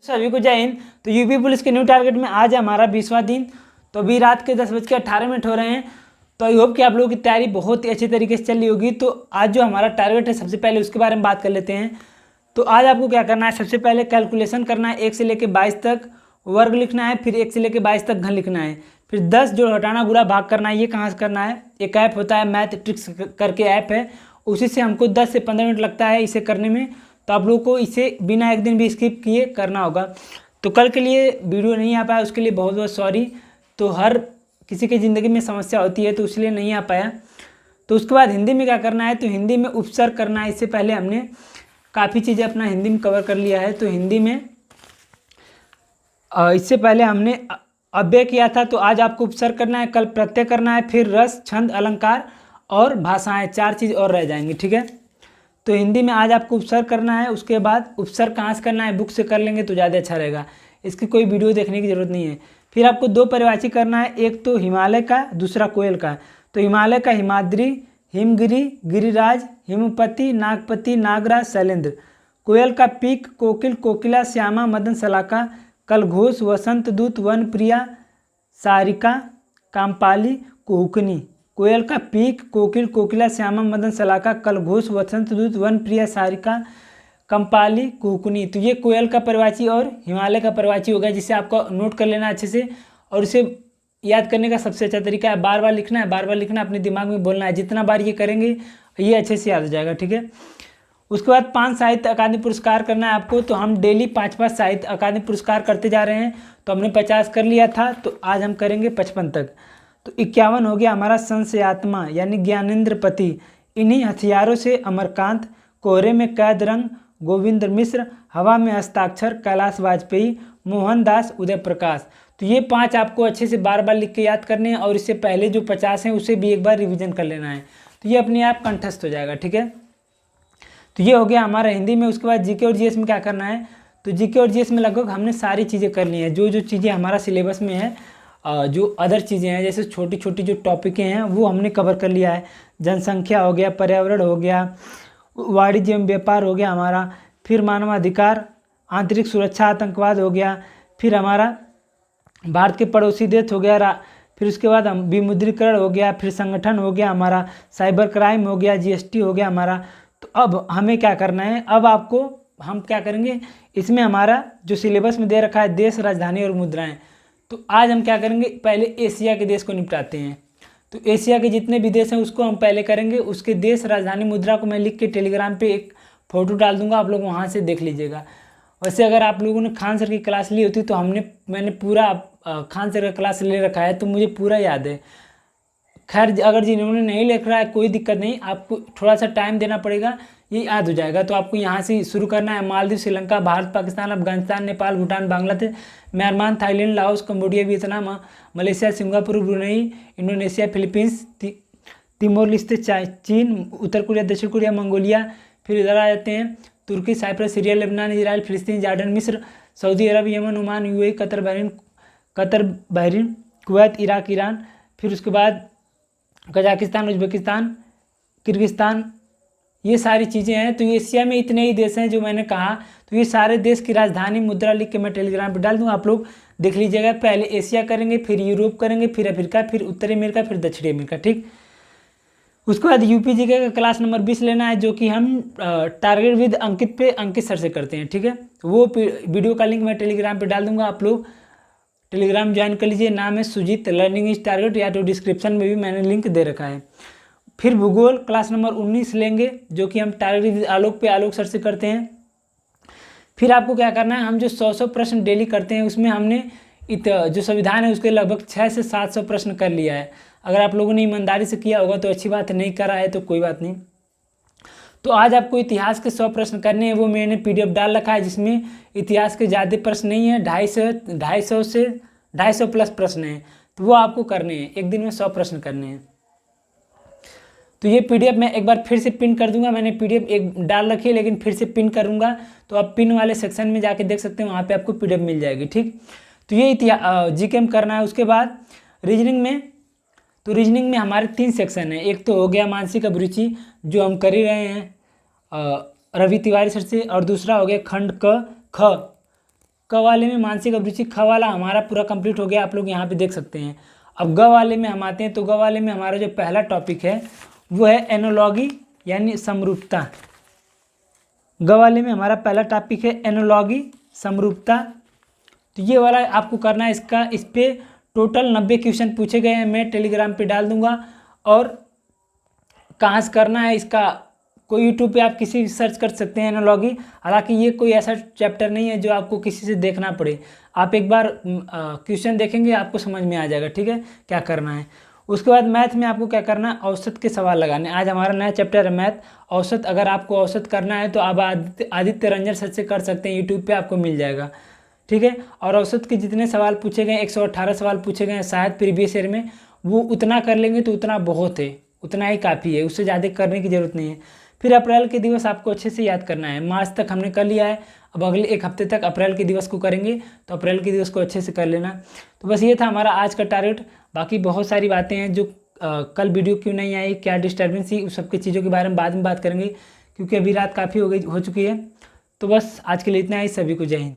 सभी को जय हिंद। तो यूपी पुलिस के न्यू टारगेट में आज है हमारा 20वां दिन। तो अभी रात के 10:18 हो रहे हैं। तो आई होप कि आप लोगों की तैयारी बहुत ही अच्छी तरीके से चल रही होगी। तो आज जो हमारा टारगेट है सबसे पहले उसके बारे में बात कर लेते हैं। तो आज आपको क्या करना है, सबसे पहले कैलकुलेशन करना है 1 से लेकर 22 तक, वर्ग लिखना है, फिर 1 से लेकर 22 तक घन लिखना है, फिर 10 जोड़ घटाना गुणा भाग करना है। ये कहाँ से करना है, एक ऐप होता है मैथ ट्रिक्स करके ऐप है, उसी से हमको 10 से 15 मिनट लगता है इसे करने में। तो आप लोगों को इसे बिना एक दिन भी स्किप किए करना होगा। तो कल के लिए वीडियो नहीं आ पाया, उसके लिए बहुत बहुत सॉरी। तो हर किसी की ज़िंदगी में समस्या होती है, तो इसलिए नहीं आ पाया। तो उसके बाद हिंदी में क्या करना है, तो हिंदी में उपसर्ग करना है। इससे पहले हमने काफ़ी चीज़ें अपना हिंदी में कवर कर लिया है। तो हिंदी में इससे पहले हमने अव्यय किया था, तो आज आपको उपसर्ग करना है, कल प्रत्यय करना है, फिर रस, छंद, अलंकार और भाषाएं, 4 चीज़ और रह जाएंगी। ठीक है, तो हिंदी में आज आपको उपसर्ग करना है। उसके बाद उपसर्ग कहाँ से करना है, बुक से कर लेंगे तो ज़्यादा अच्छा रहेगा, इसकी कोई वीडियो देखने की ज़रूरत नहीं है। फिर आपको 2 परिभाषी करना है, एक तो हिमालय का, दूसरा कोयल का। तो हिमालय का हिमाद्री, हिमगिरी, गिरिराज, हिमपति, नागपति, नागराज, शैलेंद्र। कोयल का पीक, कोकिल, कोकिला, श्यामा, मदन, सलाका, कलघोष, वसंत दूत, वन प्रिया, सारिका, कामपाली, कुहुकनी। कोयल का पीक, कोकिल, कोकिला, श्यामा, मदन, सलाका, कलघोष, वसंत दूत, वन प्रिया, सारिका, कंपाली, कुहुकनी। तो ये कोयल का परिवाची और हिमालय का परिवाची होगा, जिसे आपको नोट कर लेना अच्छे से। और इसे याद करने का सबसे अच्छा तरीका है बार बार लिखना है, बार बार लिखना, अपने दिमाग में बोलना है। जितना बार ये करेंगे ये अच्छे से याद हो जाएगा। ठीक है, उसके बाद 5 साहित्य अकादमी पुरस्कार करना है आपको। तो हम डेली 5-5 साहित्य अकादमी पुरस्कार करते जा रहे हैं। तो हमने 50 कर लिया था, तो आज हम करेंगे 55 तक। तो 51 हो गया हमारा संशयात्मा यानी ज्ञानेंद्र पति, इन्हीं हथियारों से अमरकांत, कोहरे में कैद रंग, गोविंद मिश्र, हवा में हस्ताक्षर, कैलाश वाजपेयी, मोहनदास, उदय प्रकाश। तो ये 5 आपको अच्छे से बार बार लिख के याद करने हैं, और इससे पहले जो 50 हैं उसे भी एक बार रिवीजन कर लेना है। तो ये अपने आप कंठस्थ हो जाएगा। ठीक है, तो ये हो गया हमारा हिंदी में। उसके बाद जीके और जीएस में क्या करना है, तो जीके और जीएस में लगभग हमने सारी चीज़ें कर ली हैं। जो जो चीज़ें हमारा सिलेबस में है, जो अदर चीज़ें हैं, जैसे छोटी छोटी जो टॉपिकें हैं वो हमने कवर कर लिया है। जनसंख्या हो गया, पर्यावरण हो गया, वाणिज्य एवं व्यापार हो गया हमारा, फिर मानवाधिकार, आंतरिक सुरक्षा, आतंकवाद हो गया, फिर हमारा भारत के पड़ोसी देश हो गया, फिर उसके बाद हम विमुद्रीकरण हो गया, फिर संगठन हो गया हमारा, साइबर क्राइम हो गया, जीएसटी हो गया हमारा। तो अब हमें क्या करना है, अब आपको हम क्या करेंगे, इसमें हमारा जो सिलेबस में दे रखा है देश, राजधानी और मुद्राएं। तो आज हम क्या करेंगे, पहले एशिया के देश को निपटाते हैं। तो एशिया के जितने भी देश हैं उसको हम पहले करेंगे। उसके देश, राजधानी, मुद्रा को मैं लिख के टेलीग्राम पे एक फ़ोटो डाल दूंगा, आप लोग वहाँ से देख लीजिएगा। वैसे अगर आप लोगों ने खान सर की क्लास ली होती तो मैंने पूरा खान सर का क्लास ले रखा है, तो मुझे पूरा याद है। खैर अगर जिन्होंने नहीं लिख रहा है कोई दिक्कत नहीं, आपको थोड़ा सा टाइम देना पड़ेगा, ये याद हो जाएगा। तो आपको यहाँ से शुरू करना है। Maldives, Sri Lanka, Bharat, Pakistan, Afghanistan, Nepal, Bhutan, Bangladesh, Myanmar, Thailand, Laos, Cambodia, Vietnam, Malaysia, Singapore, Brunei, Indonesia, Philippines, Timor Leste, चीन, उत्तर कोरिया, दक्षिण कोरिया, मंगोलिया। फिर इधर आ जाते हैं तुर्की, साइप्रस, सीरिया, लेबनान, इजराइल, फिलिस्तीन, जॉर्डन, मिस्र, सऊदी अरब, Yemen, Oman, UAE, Qatar, Bahrain, Kuwait, Iraq, Iran. फिर उसके बाद कजाकिस्तान, उज्बेकिस्तान, किर्गिस्तान। ये सारी चीज़ें हैं। तो एशिया में इतने ही देश हैं जो मैंने कहा। तो ये सारे देश की राजधानी, मुद्रा लिख के मैं टेलीग्राम पे डाल दूँगा, आप लोग देख लीजिएगा। पहले एशिया करेंगे, फिर यूरोप करेंगे, फिर अफ्रीका, फिर उत्तरी अमेरिका, फिर दक्षिणी अमेरिका। ठीक, उसके बाद यूपीजीके का क्लास नंबर 20 लेना है, जो कि हम टारगेट विद अंकित पे अंकित सर से करते हैं। ठीक है, वो वीडियो का लिंक मैं टेलीग्राम पे डाल दूँगा, आप लोग टेलीग्राम ज्वाइन कर लीजिए। नाम है सुजीत लर्निंग इज टारगेट, या तो डिस्क्रिप्शन में भी मैंने लिंक दे रखा है। फिर भूगोल क्लास नंबर 19 लेंगे, जो कि हम टारगेट आलोक पे आलोक सर से करते हैं। फिर आपको क्या करना है, हम जो 100 प्रश्न डेली करते हैं उसमें हमने जो संविधान है उसके लगभग 600 से 700 प्रश्न कर लिया है। अगर आप लोगों ने ईमानदारी से किया होगा तो अच्छी बात है, नहीं करा है तो कोई बात नहीं। तो आज आपको इतिहास के 100 प्रश्न करने हैं, वो मैंने PDF डाल रखा है, जिसमें इतिहास के ज़्यादा प्रश्न नहीं है, 250 प्लस प्रश्न हैं। तो वो आपको करने हैं, एक दिन में 100 प्रश्न करने हैं। तो ये PDF मैं एक बार फिर से पिन कर दूंगा, मैंने PDF एक डाल रखी है लेकिन फिर से पिन करूंगा, तो आप पिन वाले सेक्शन में जाके देख सकते हैं, वहाँ पे आपको PDF मिल जाएगी। ठीक, तो ये जीके में करना है। उसके बाद रीजनिंग में, तो रीजनिंग में हमारे 3 सेक्शन हैं। एक तो हो गया मानसिक अभिरुचि, जो हम कर ही रहे हैं रवि तिवारी सर से, और दूसरा हो गया खंड क ख, क वाले में मानसिक अभिरुचि, ख वाला हमारा पूरा कंप्लीट हो गया, आप लोग यहाँ पे देख सकते हैं। अब ग वाले में हम आते हैं। तो ग वाले में हमारा जो पहला टॉपिक है वो है एनोलॉगी यानी समरूपता। ग वाले में हमारा पहला टॉपिक है एनोलॉगी समरूपता। तो ये वाला आपको करना है। इस पे टोटल 90 क्वेश्चन पूछे गए हैं, मैं टेलीग्राम पे डाल दूंगा। और कहाँ से करना है इसका, कोई यूट्यूब पे आप किसी सर्च कर सकते हैं एनालॉगी। हालांकि ये कोई ऐसा चैप्टर नहीं है जो आपको किसी से देखना पड़े, आप एक बार क्वेश्चन देखेंगे आपको समझ में आ जाएगा, ठीक है, क्या करना है। उसके बाद मैथ में आपको क्या करना है, औसत के सवाल लगाने। आज हमारा नया चैप्टर है मैथ, औसत। अगर आपको औसत करना है तो आप आदित्य रंजन सर से कर सकते हैं, यूट्यूब पर आपको मिल जाएगा, ठीक है। और औसत के जितने सवाल पूछे गए 118 सवाल पूछे गए हैं शायद प्रीवियस ईयर में, वो उतना कर लेंगे तो उतना बहुत है, उतना ही काफ़ी है, उससे ज़्यादा करने की ज़रूरत नहीं है। फिर अप्रैल के दिवस आपको अच्छे से याद करना है। मार्च तक हमने कर लिया है, अब अगले एक हफ्ते तक अप्रैल के दिवस को करेंगे, तो अप्रैल के दिवस को अच्छे से कर लेना। तो बस ये था हमारा आज का टारगेट। बाकी बहुत सारी बातें हैं जो कल वीडियो क्यों नहीं आई, क्या डिस्टर्बेंस थी, उस सब की चीज़ों के बारे में बाद में बात करेंगे, क्योंकि अभी रात काफ़ी हो चुकी है। तो बस आज के लिए इतना ही। सभी को जय हिंद।